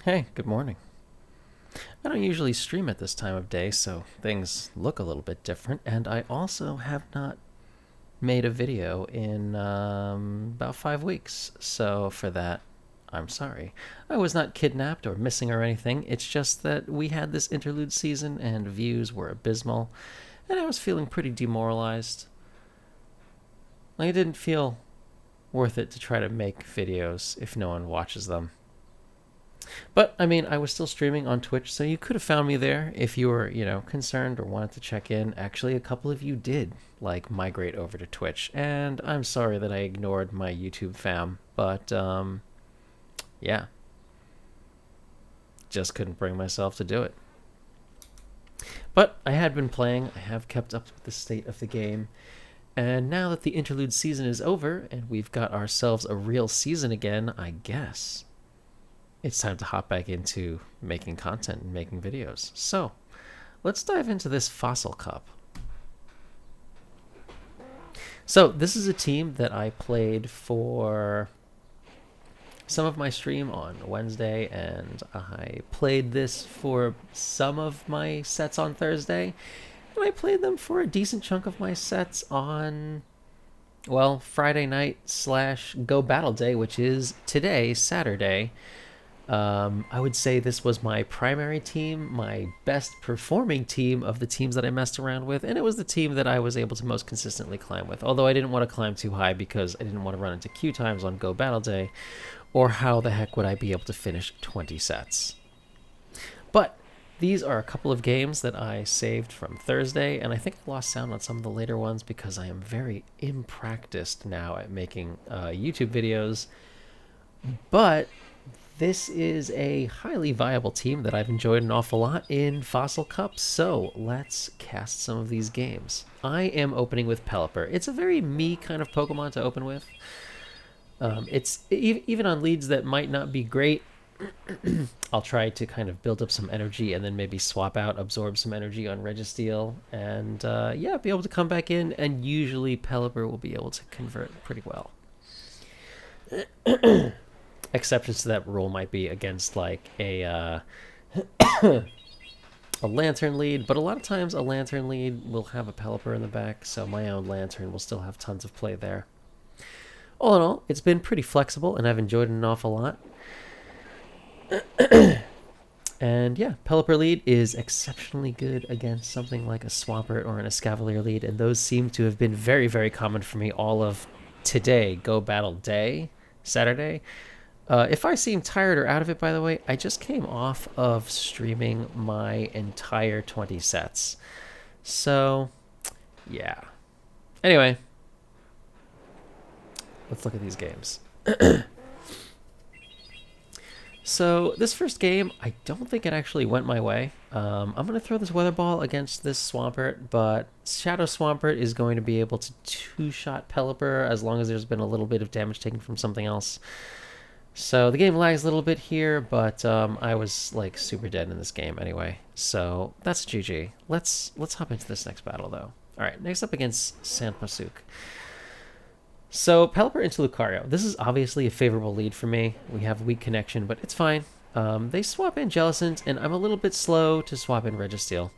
Hey, good morning. I don't usually stream at this time of day, so things look a little bit different, and I also have not made a video in about 5 weeks, so for that, I'm sorry. I was not kidnapped or missing or anything, it's just that we had this interlude season and views were abysmal, and I was feeling pretty demoralized. Like, it didn't feel worth it to try to make videos if no one watches them. But I mean, I was still streaming on Twitch, so you could have found me there if you were, concerned or wanted to check in. Actually, a couple of you did migrate over to Twitch, and I'm sorry that I ignored my YouTube fam, but yeah, just couldn't bring myself to do it. But I had been playing, I have kept up with the state of the game, and now that the interlude season is over and we've got ourselves a real season again, I guess it's time to hop back into making content and making videos. So let's dive into this Fossil Cup. So this is a team that I played for some of my stream on Wednesday, and I played this for some of my sets on Thursday, and I played them for a decent chunk of my sets on, well, Friday night / Go Battle Day, which is today, Saturday. I would say this was my primary team, my best performing team of the teams that I messed around with, and it was the team that I was able to most consistently climb with, although I didn't want to climb too high because I didn't want to run into queue times on Go Battle Day, or how the heck would I be able to finish 20 sets. But these are a couple of games that I saved from Thursday, and I think I lost sound on some of the later ones because I am very impracticed now at making YouTube videos, but this is a highly viable team that I've enjoyed an awful lot in Fossil Cup, so let's cast some of these games. I am opening with Pelipper. It's a very me kind of Pokemon to open with. It's even on leads that might not be great, I'll try to kind of build up some energy and then maybe swap out, absorb some energy on Registeel, and yeah, be able to come back in, and usually Pelipper will be able to convert pretty well. Exceptions to that rule might be against a Lantern lead, but a lot of times a Lantern lead will have a Pelipper in the back, so my own Lantern will still have tons of play there. All in all, it's been pretty flexible, and I've enjoyed it an awful lot. And yeah, Pelipper lead is exceptionally good against something like a Swampert or an Escavalier lead, and those seem to have been very, very common for me all of today, Go Battle Day, Saturday. If I seem tired or out of it, by the way, I just came off of streaming my entire 20 sets. So, yeah. Anyway, let's look at these games. So, this first game, I don't think it actually went my way. I'm going to throw this Weather Ball against this Swampert, but Shadow Swampert is going to be able to two-shot Pelipper as long as there's been a little bit of damage taken from something else. So the game lags a little bit here, but I was super dead in this game anyway. So that's GG. Let's hop into this next battle though. All right, next up against Sandmasuk. So Pelipper into Lucario. This is obviously a favorable lead for me. We have weak connection, but it's fine. They swap in Jellicent, and I'm a little bit slow to swap in Registeel.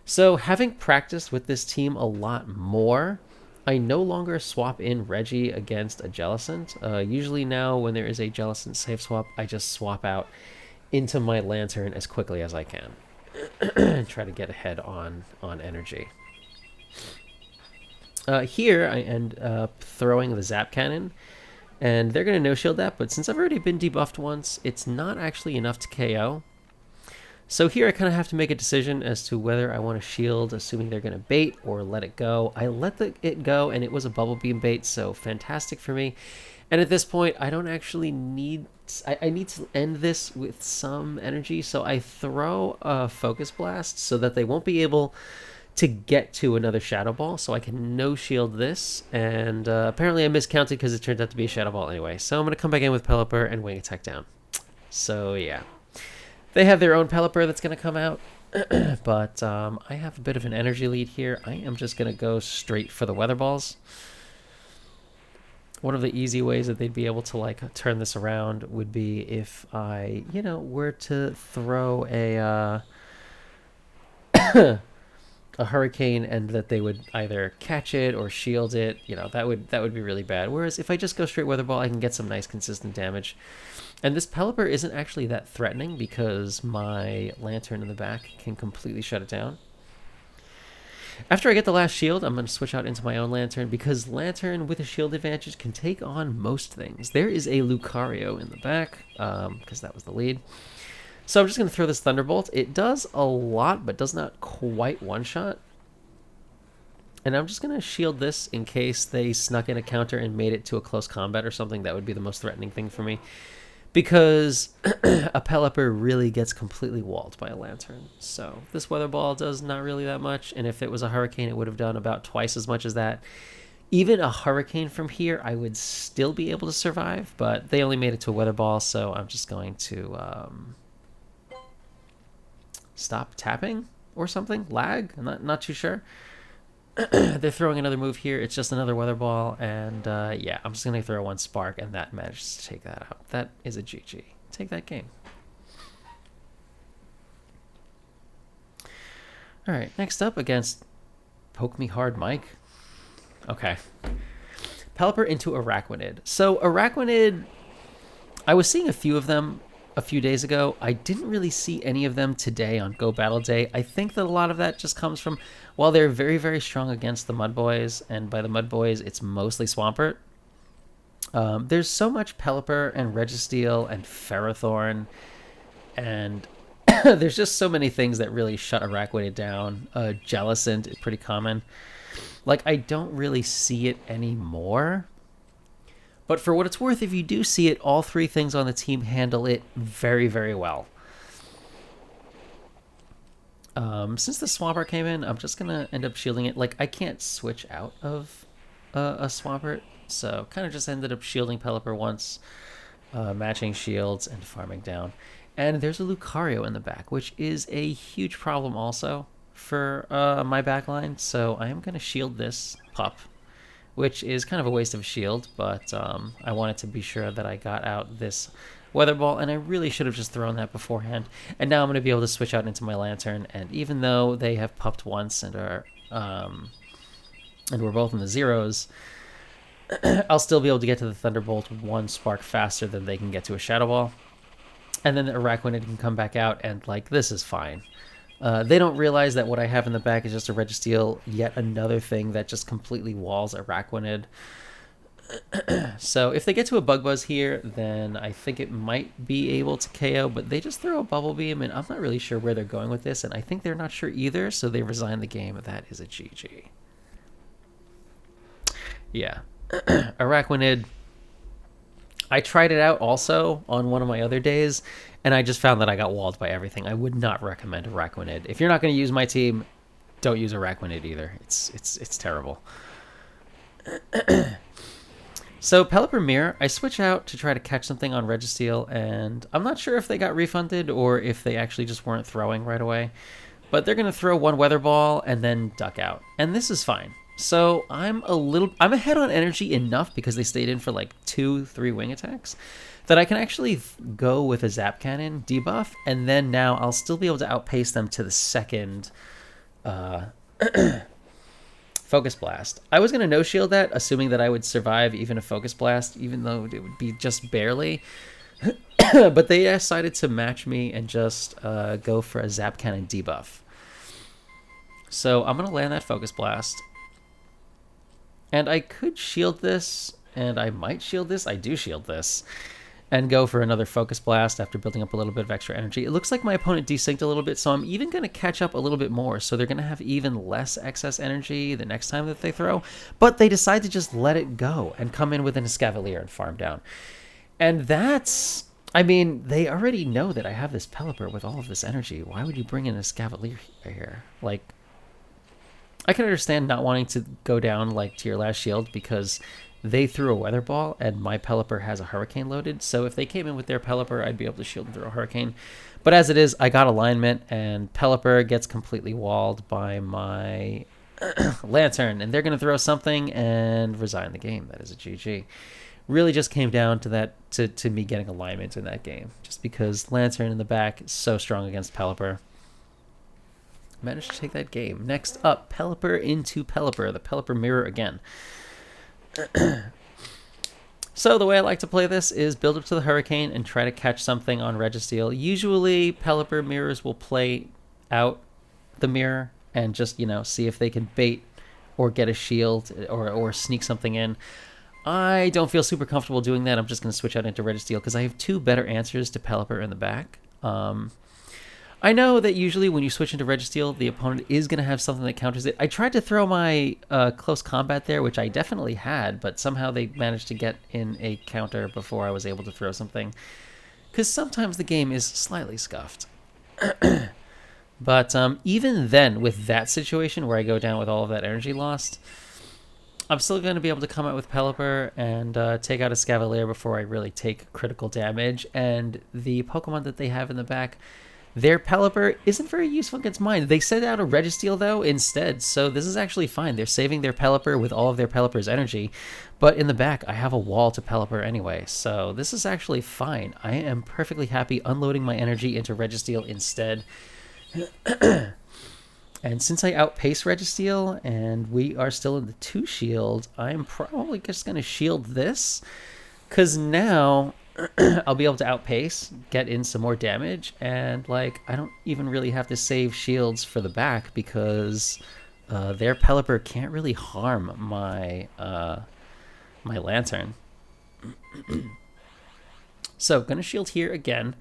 So having practiced with this team a lot more, I no longer swap in Reggie against a Jellicent. Usually now when there is a Jellicent safe swap, I just swap out into my Lantern as quickly as I can and try to get ahead on energy. Here I end up throwing the Zap Cannon, and they're going to no-shield that, but since I've already been debuffed once, it's not actually enough to KO. So here I kind of have to make a decision as to whether I want to shield, assuming they're going to bait, or let it go. I let it go, and it was a Bubble Beam bait, so fantastic for me. And at this point, I don't actually need... I need to end this with some energy, so I throw a Focus Blast so that they won't be able to get to another Shadow Ball, so I can no-shield this. And apparently I miscounted because it turned out to be a Shadow Ball anyway. So I'm going to come back in with Pelipper and Wing Attack down. So yeah. They have their own Pelipper that's going to come out, but I have a bit of an energy lead here. I am just going to go straight for the Weather Balls. one of the easy ways that they'd be able to like turn this around would be if I, were to throw a hurricane and that they would either catch it or shield it. That would be really bad. Whereas if I just go straight weather ball, I can get some nice consistent damage. And this Pelipper isn't actually that threatening because my lantern in the back can completely shut it down. After I get the last shield, I'm going to switch out into my own lantern because lantern with a shield advantage can take on most things. There is a Lucario in the back because that was the lead. So I'm just going to throw this Thunderbolt. It does a lot, but does not quite one-shot. And I'm just going to shield this in case they snuck in a counter and made it to a close combat or something. That would be the most threatening thing for me. Because a Pelipper really gets completely walled by a Lantern. So this Weather Ball does not really that much. And if it was a Hurricane, it would have done about twice as much as that. Even a Hurricane from here, I would still be able to survive. But they only made it to a Weather Ball, so I'm just going to stop tapping or something. Lag? I'm not too sure. They're throwing another move here. It's just another Weather Ball, and yeah, I'm just going to throw one Spark, and that manages to take that out. That is a GG. Take that game. All right, next up against Poke Me Hard Mike. Okay. Pelipper into Araquanid. So Araquanid, I was seeing a few of them a few days ago. I didn't really see any of them today on Go Battle Day. I think that a lot of that just comes from, while they're very, very strong against the Mud Boys, and by the Mud Boys, it's mostly Swampert. There's so much Pelipper and Registeel and Ferrothorn, and there's just so many things that really shut Araquanid down. Jellicent is pretty common. Like, I don't really see it anymore. But for what it's worth, if you do see it, all three things on the team handle it very, very well. Since the Swampert came in, I'm just going to end up shielding it. Like, I can't switch out of a Swampert, so kind of just ended up shielding Pelipper once, matching shields, and farming down. And there's a Lucario in the back, which is a huge problem also for my backline, so I am going to shield this pup, which is kind of a waste of a shield, but I wanted to be sure that I got out this Weather Ball, and I really should have just thrown that beforehand. And now I'm going to be able to switch out into my Lantern, and even though they have pupped once and are and we're both in the zeros, I'll still be able to get to the Thunderbolt one spark faster than they can get to a Shadow Ball. And then the Araquanid can come back out, and like, this is fine. They don't realize that what I have in the back is just a Registeel, yet another thing that just completely walls Araquanid. So if they get to a Bug Buzz here, then I think it might be able to KO, but they just throw a Bubble Beam, and I'm not really sure where they're going with this, and I think they're not sure either, so they resign the game. That is a GG. Yeah. Araquanid, I tried it out also on one of my other days, and I just found that I got walled by everything. I would not recommend Araquanid. If you're not going to use my team, don't use Araquanid either. It's terrible. So Pelipper Mirror, I switch out to try to catch something on Registeel, and I'm not sure if they got refunded or if they actually just weren't throwing right away. But they're going to throw one Weather Ball and then duck out. And this is fine. So I'm ahead on energy enough because they stayed in for like 2-3 wing attacks that I can actually go with a Zap Cannon debuff, and then now I'll still be able to outpace them to the second Focus Blast. I was going to no-shield that, assuming that I would survive even a Focus Blast, even though it would be just barely. But they decided to match me and just go for a Zap Cannon debuff. So I'm going to land that Focus Blast. And I could shield this, and I might shield this. I do shield this. And go for another Focus Blast after building up a little bit of extra energy. It looks like my opponent desynced a little bit, so I'm even going to catch up a little bit more. So they're going to have even less excess energy the next time that they throw. But they decide to just let it go and come in with an Cavalier and farm down. And that's... I mean, they already know that I have this Pelipper with all of this energy. Why would you bring in a Cavalier here? Like, I can understand not wanting to go down like to your last shield because they threw a Weather Ball and my Pelipper has a Hurricane loaded. So if they came in with their Pelipper, I'd be able to shield and throw a Hurricane. But as it is, I got alignment, and Pelipper gets completely walled by my Lantern, and they're going to throw something and resign the game. That is a GG. Really just came down to that, to me getting alignment in that game, just because Lantern in the back is so strong against Pelipper. Managed to take that game. Next up, Pelipper into Pelipper, the Pelipper mirror again. So the way I like to play this is build up to the Hurricane and try to catch something on Registeel. Usually Pelipper mirrors will play out the mirror and just, see if they can bait or get a shield or sneak something in. I don't feel super comfortable doing that. I'm just going to switch out into Registeel because I have two better answers to Pelipper in the back. I know that usually when you switch into Registeel, the opponent is going to have something that counters it. I tried to throw my close combat there, which I definitely had, but somehow they managed to get in a counter before I was able to throw something. Because sometimes the game is slightly scuffed. But even then, with that situation where I go down with all of that energy lost, I'm still going to be able to come out with Pelipper and take out a Cavalier before I really take critical damage. And the Pokemon that they have in the back, their Pelipper isn't very useful against mine. They sent out a Registeel, though, instead, so this is actually fine. They're saving their Pelipper with all of their Pelipper's energy, but in the back, I have a wall to Pelipper anyway, so this is actually fine. I am perfectly happy unloading my energy into Registeel instead. And since I outpace Registeel, and we are still in the 2-shield, I'm probably just going to shield this, because now I'll be able to outpace, get in some more damage, and I don't even really have to save shields for the back because their Pelipper can't really harm my my Lantern. So gonna shield here again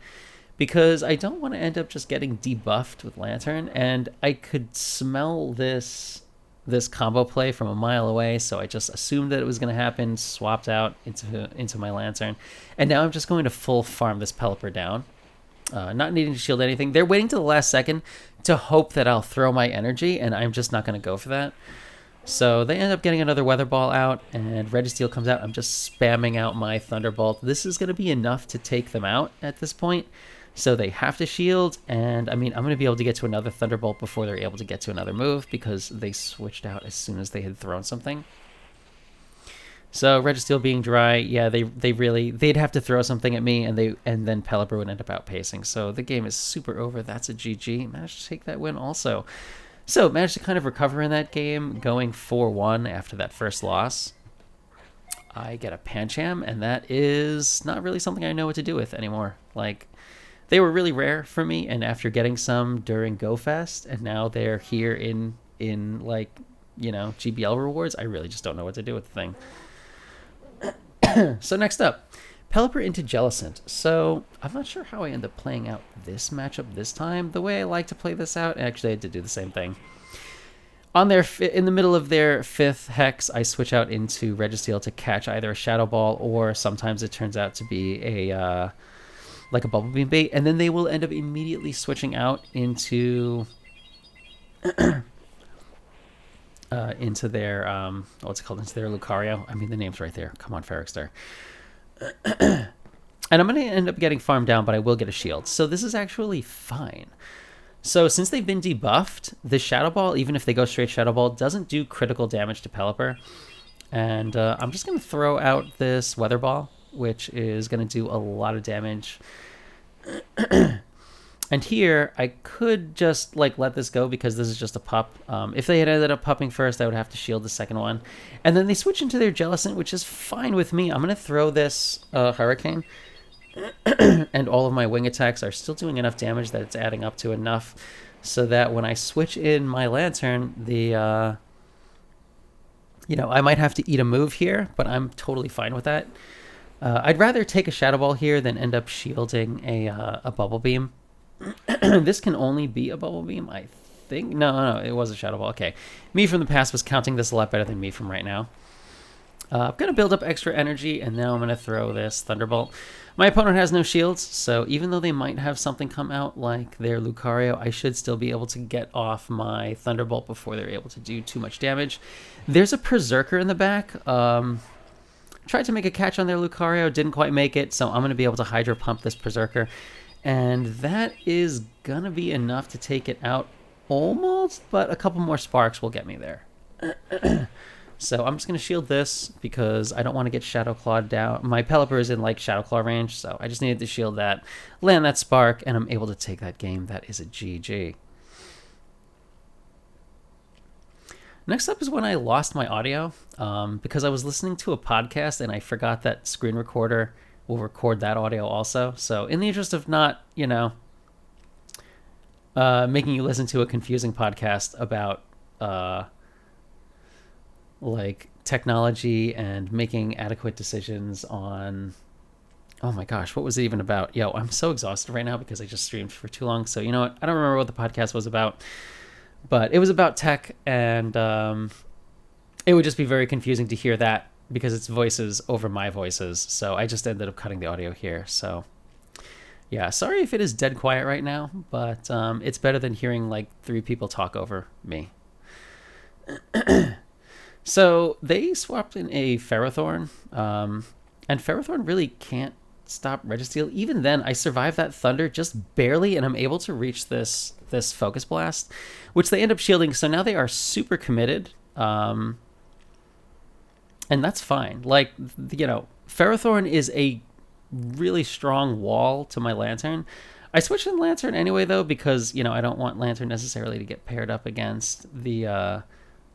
because I don't want to end up just getting debuffed with Lantern, and I could smell this combo play from a mile away, so I just assumed that it was going to happen, swapped out into my Lantern, and now I'm just going to full farm this Pelipper down, not needing to shield anything. They're waiting to the last second to hope that I'll throw my energy, and I'm just not going to go for that. So they end up getting another Weather Ball out, and Registeel comes out. I'm just spamming out my Thunderbolt. This is going to be enough to take them out at this point. So they have to shield, and I'm going to be able to get to another Thunderbolt before they're able to get to another move because they switched out as soon as they had thrown something. So Registeel being dry, yeah, they'd have to throw something at me, and then Pelipper would end up outpacing. So the game is super over. That's a GG. Managed to take that win also. So managed to kind of recover in that game, going 4-1 after that first loss. I get a Pancham, and that is not really something I know what to do with anymore. They were really rare for me, and after getting some during GoFest, and now they're here in GBL rewards, I really just don't know what to do with the thing. So next up, Pelipper into Jellicent. So I'm not sure how I end up playing out this matchup this time. The way I like to play this out, actually I had to do the same thing. In the middle of their 5th Hex, I switch out into Registeel to catch either a Shadow Ball, or sometimes it turns out to be a Bubble Beam bait, and then they will end up immediately switching out into into their into their Lucario. I mean, the name's right there. Come on, Ferrikster. And I'm going to end up getting farmed down, but I will get a shield. So this is actually fine. So since they've been debuffed, the Shadow Ball, even if they go straight Shadow Ball, doesn't do critical damage to Pelipper. And I'm just going to throw out this Weather Ball, which is going to do a lot of damage. And here, I could just let this go because this is just a pup. If they had ended up pupping first, I would have to shield the second one. And then they switch into their Jellicent, which is fine with me. I'm going to throw this Hurricane. And all of my wing attacks are still doing enough damage that it's adding up to enough so that when I switch in my Lantern, I might have to eat a move here, but I'm totally fine with that. I'd rather take a Shadow Ball here than end up shielding a Bubble Beam. This can only be a Bubble Beam, I think. No, it was a Shadow Ball. Okay. Me from the past was counting this a lot better than me from right now. I'm going to build up extra energy, and now I'm going to throw this Thunderbolt. My opponent has no shields, so even though they might have something come out like their Lucario, I should still be able to get off my Thunderbolt before they're able to do too much damage. There's a Berserker in the back. Tried to make a catch on their Lucario, didn't quite make it, so I'm going to be able to Hydro Pump this Berserker. And that is going to be enough to take it out almost, but a couple more sparks will get me there. So I'm just going to shield this because I don't want to get Shadow Claw down. My Pelipper is in like Shadow Claw range, so I just needed to shield that, land that Spark, and I'm able to take that game. That is a GG. Next up is when I lost my audio because I was listening to a podcast and I forgot that screen recorder will record that audio also. So in the interest of not, making you listen to a confusing podcast about like technology and making adequate decisions on, oh my gosh, what was it even about? Yo, I'm so exhausted right now because I just streamed for too long. So you know what? I don't remember what the podcast was about, but it was about tech, and it would just be very confusing to hear that because it's voices over my voices. So I just ended up cutting the audio here. So yeah, sorry if it is dead quiet right now, but it's better than hearing like 3 people talk over me. So they swapped in a Ferrothorn, and Ferrothorn really can't stop Registeel. Even then, I survived that Thunder just barely, and I'm able to reach this Focus Blast, which they end up shielding. So now they are super committed, and that's fine. Like, Ferrothorn is a really strong wall to my Lantern. I switched in Lantern anyway, though, because, I don't want Lantern necessarily to get paired up against the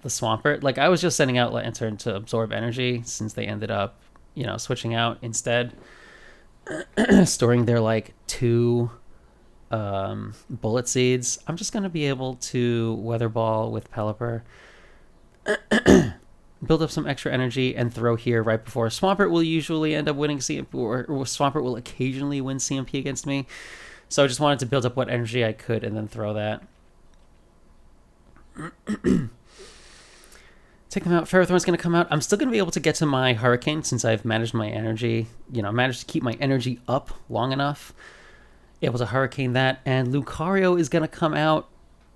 Swampert. Like, I was just sending out Lantern to absorb energy since they ended up, switching out instead, storing their, 2 Bullet Seeds. I'm just going to be able to Weather Ball with Pelipper, build up some extra energy, and throw here right before. Swampert will usually end up winning CMP, or Swampert will occasionally win CMP against me. So I just wanted to build up what energy I could and then throw that. Take him out. Ferrothorn's going to come out. I'm still going to be able to get to my Hurricane since I've managed my energy, managed to keep my energy up long enough. Able to Hurricane that. And Lucario is going to come out.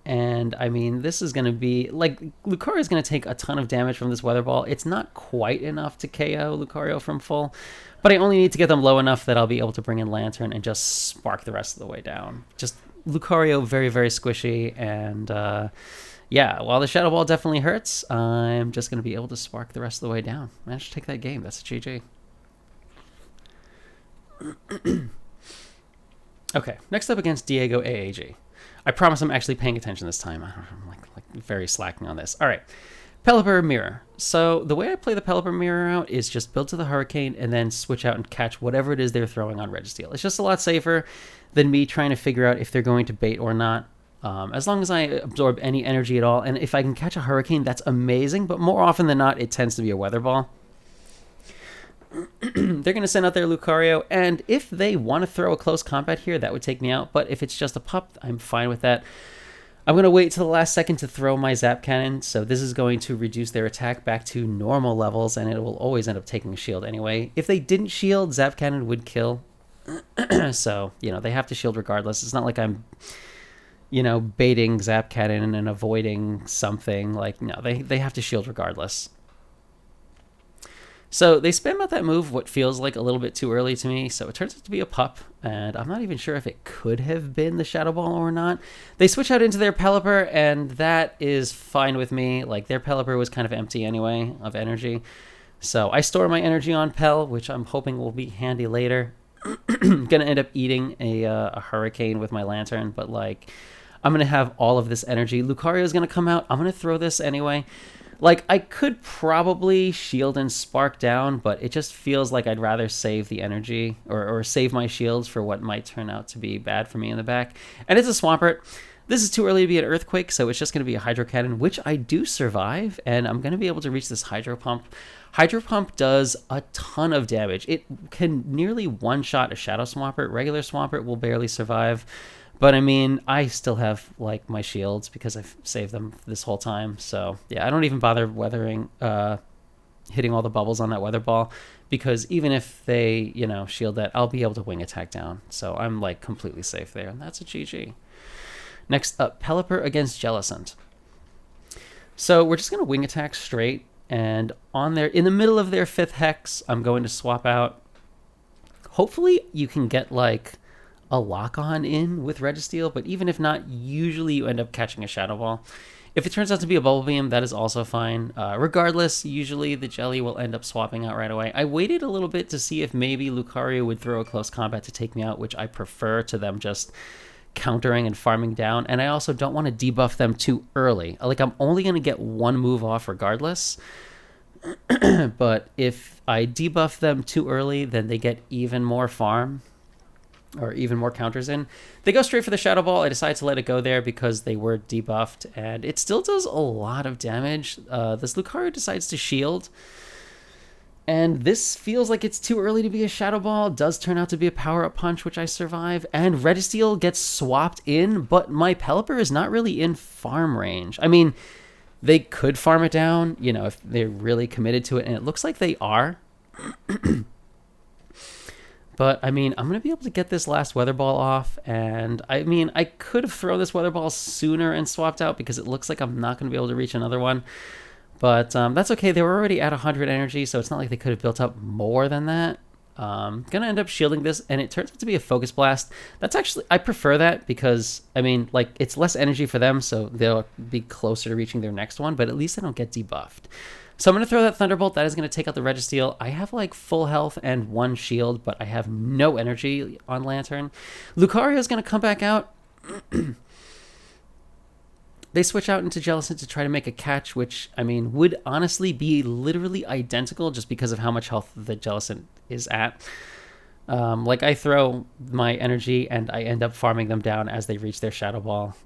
And, I mean, this is going to be, Lucario is going to take a ton of damage from this Weather Ball. It's not quite enough to KO Lucario from full, but I only need to get them low enough that I'll be able to bring in Lantern and just spark the rest of the way down. Just Lucario, very, very squishy, and, yeah, while the Shadow Ball definitely hurts, I'm just going to be able to spark the rest of the way down. Managed to take that game. That's a GG. Okay, next up against Diego AAG. I promise I'm actually paying attention this time. I'm like very slacking on this. All right, Pelipper Mirror. So the way I play the Pelipper Mirror out is just build to the Hurricane and then switch out and catch whatever it is they're throwing on Registeel. It's just a lot safer than me trying to figure out if they're going to bait or not. As long as I absorb any energy at all, and if I can catch a Hurricane, that's amazing, but more often than not, it tends to be a Weather Ball. They're going to send out their Lucario, and if they want to throw a close combat here, that would take me out, but if it's just a pup, I'm fine with that. I'm going to wait till the last second to throw my Zap Cannon, so this is going to reduce their attack back to normal levels, and it will always end up taking a shield anyway. If they didn't shield, Zap Cannon would kill, so, they have to shield regardless. It's not like I'm baiting Zap Cannon and avoiding something. No, they have to shield regardless. So they spam out that move, what feels like a little bit too early to me, so it turns out to be a pup, and I'm not even sure if it could have been the Shadow Ball or not. They switch out into their Pelipper, and that is fine with me. Their Pelipper was kind of empty anyway of energy, so I store my energy on Pel, which I'm hoping will be handy later. Gonna end up eating a Hurricane with my Lantern, but I'm going to have all of this energy. Lucario is going to come out. I'm going to throw this anyway. I could probably shield and spark down, but it just feels like I'd rather save the energy or save my shields for what might turn out to be bad for me in the back. And it's a Swampert. This is too early to be an Earthquake, so it's just going to be a Hydro Cannon, which I do survive, and I'm going to be able to reach this Hydro Pump. Hydro Pump does a ton of damage. It can nearly one-shot a Shadow Swampert. Regular Swampert will barely survive. But, I mean, I still have, my shields because I've saved them this whole time. So, yeah, I don't even bother hitting all the bubbles on that Weather Ball because even if they, shield that, I'll be able to wing attack down. So I'm, completely safe there, and that's a GG. Next up, Pelipper against Jellicent. So we're just going to wing attack straight, and in the middle of their 5th Hex, I'm going to swap out. Hopefully you can get, a lock-on in with Registeel, but even if not, usually you end up catching a Shadow Ball. If it turns out to be a bubble beam, that is also fine. Regardless, usually the jelly will end up swapping out right away. I waited a little bit to see if maybe Lucario would throw a close combat to take me out, which I prefer to them just countering and farming down. And I also don't want to debuff them too early. Like, I'm only going to get one move off regardless. But if I debuff them too early, then they get even more farm or even more counters in. They go straight for the Shadow Ball. I decided to let it go there because they were debuffed, and it still does a lot of damage. This Lucario decides to shield, and this feels like it's too early to be a Shadow Ball. It does turn out to be a power-up punch, which I survive, and Registeel gets swapped in, but my Pelipper is not really in farm range. I mean, they could farm it down, you know, if they're really committed to it, and it looks like they are. But, I mean, I'm going to be able to get this last Weather Ball off, and, I mean, I could have thrown this Weather Ball sooner and swapped out because it looks like I'm not going to be able to reach another one. But that's okay. They were already at 100 energy, so it's not like they could have built up more than that. Going to end up shielding this, and it turns out to be a Focus Blast. That's actually, I prefer that because, I mean, like, it's less energy for them, so they'll be closer to reaching their next one, but at least they don't get debuffed. So I'm going to throw that Thunderbolt. That is going to take out the Registeel. I have like full health and one shield, but I have no energy on Lantern. Lucario is going to come back out. They switch out into Jellicent to try to make a catch, which, I mean, would honestly be literally identical just because of how much health the Jellicent is at. Like, I throw my energy and I end up farming them down as they reach their Shadow Ball.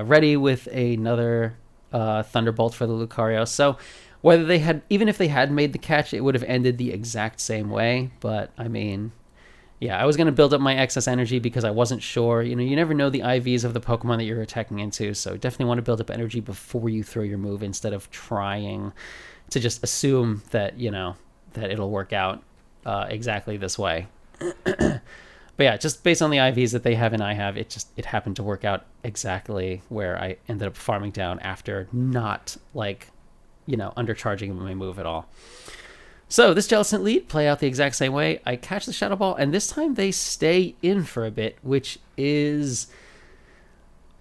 Ready with another Thunderbolt for the Lucario. So whether they had, even if they had made the catch, it would have ended the exact same way. But, I mean, yeah, I was going to build up my excess energy because I wasn't sure. You know, you never know the IVs of the Pokemon that you're attacking into, so definitely want to build up energy before you throw your move instead of trying to just assume that, you know, that it'll work out exactly this way. But yeah, just based on the IVs that they have and I have, it happened to work out exactly where I ended up farming down after not, like, you know, undercharging my move at all. So this Jellicent lead play out the exact same way. I catch the Shadow Ball, and this time they stay in for a bit, which is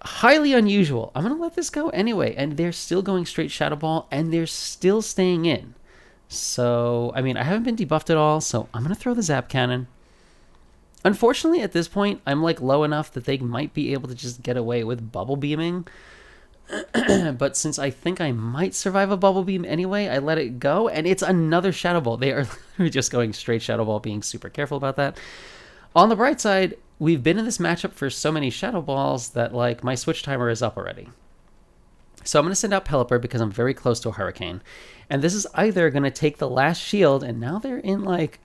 highly unusual. I'm going to let this go anyway, and they're still going straight Shadow Ball, and they're still staying in. So, I mean, I haven't been debuffed at all, so I'm going to throw the Zap Cannon. Unfortunately, at this point, I'm like low enough that they might be able to just get away with Bubble Beaming. But since I think I might survive a Bubble Beam anyway, I let it go, and it's another Shadow Ball. They are literally just going straight Shadow Ball, being super careful about that. On the bright side, we've been in this matchup for so many Shadow Balls that, like, my switch timer is up already. So I'm going to send out Pelipper because I'm very close to a Hurricane. And this is either going to take the last shield, and now they're in, like,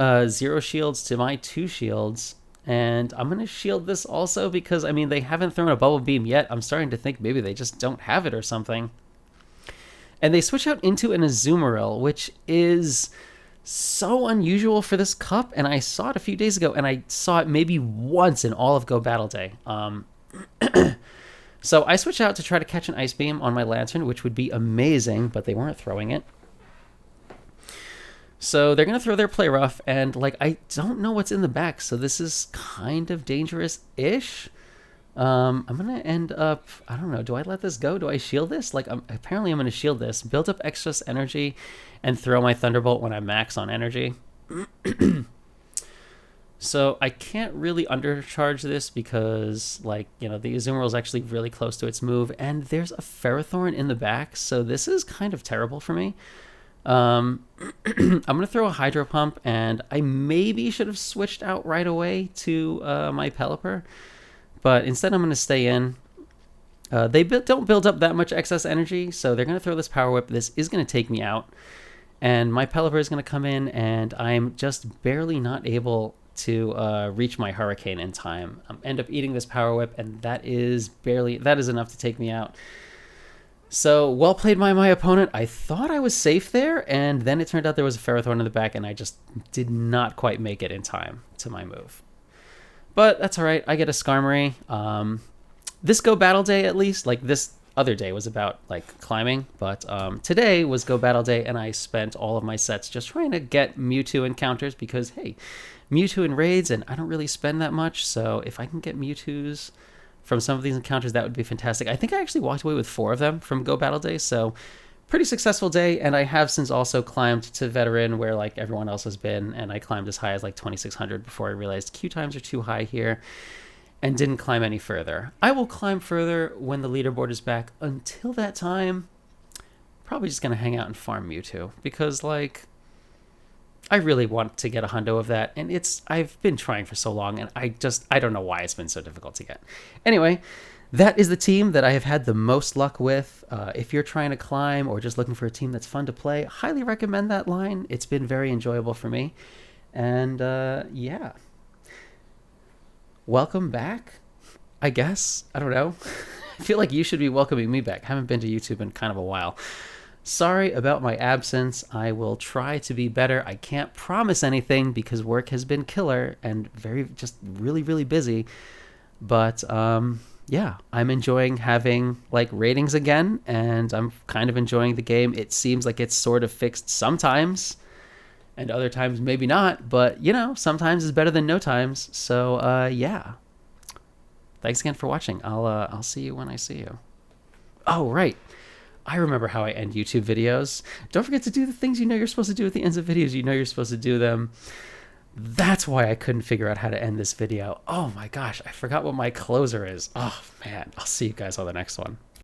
0 shields to my 2 shields. And I'm going to shield this also because, I mean, they haven't thrown a Bubble Beam yet. I'm starting to think maybe they just don't have it or something. And they switch out into an Azumarill, which is so unusual for this cup. And I saw it a few days ago, and I saw it maybe once in all of Go Battle Day. So I switch out to try to catch an Ice Beam on my Lantern, which would be amazing, but they weren't throwing it. So they're going to throw their Play Rough, and, like, I don't know what's in the back, so this is kind of dangerous-ish. I'm going to end up, I don't know, do I let this go? Do I shield this? Like, apparently I'm going to shield this, build up excess energy, and throw my Thunderbolt when I'm max on energy. So I can't really undercharge this because, like, you know, the Azumarill is actually really close to its move, and there's a Ferrothorn in the back, so this is kind of terrible for me. I'm going to throw a Hydro Pump, and I maybe should have switched out right away to my Pelipper, but instead I'm going to stay in. They don't build up that much excess energy, so they're going to throw this Power Whip. This is going to take me out, and my Pelipper is going to come in, and I'm just barely not able to reach my Hurricane in time. I end up eating this Power Whip, and that is enough to take me out. So, well played by my opponent. I thought I was safe there, and then it turned out there was a Ferrothorn in the back, and I just did not quite make it in time to my move. But that's all right. I get a Skarmory. This Go Battle Day, at least, like, this other day was about, like, climbing, but today was Go Battle Day, and I spent all of my sets just trying to get Mewtwo encounters because, hey, Mewtwo in raids, and I don't really spend that much, so if I can get Mewtwo's from some of these encounters, that would be fantastic. I think I actually walked away with 4 of them from Go Battle Day, so pretty successful day. And I have since also climbed to veteran where like everyone else has been, and I climbed as high as like 2600 before I realized queue times are too high here and didn't climb any further. I will climb further when the leaderboard is back. Until that time, probably just gonna hang out and farm Mewtwo, because like I really want to get a hundo of that, and I've been trying for so long, and I don't know why it's been so difficult to get. Anyway, that is the team that I have had the most luck with. If you're trying to climb or just looking for a team that's fun to play, highly recommend that line. It's been very enjoyable for me. And yeah. Welcome back, I guess. I don't know. I feel like you should be welcoming me back. Haven't been to YouTube in kind of a while. Sorry about my absence. I will try to be better. I can't promise anything because work has been killer and just really, really busy. But yeah, I'm enjoying having like ratings again, and I'm kind of enjoying the game. It seems like it's sort of fixed sometimes, and other times maybe not. But you know, sometimes is better than no times. So yeah. Thanks again for watching. I'll see you when I see you. Oh right. I remember how I end YouTube videos. Don't forget to do the things you know you're supposed to do at the ends of videos. You know you're supposed to do them. That's why I couldn't figure out how to end this video. Oh my gosh, I forgot what my closer is. Oh man, I'll see you guys on the next one.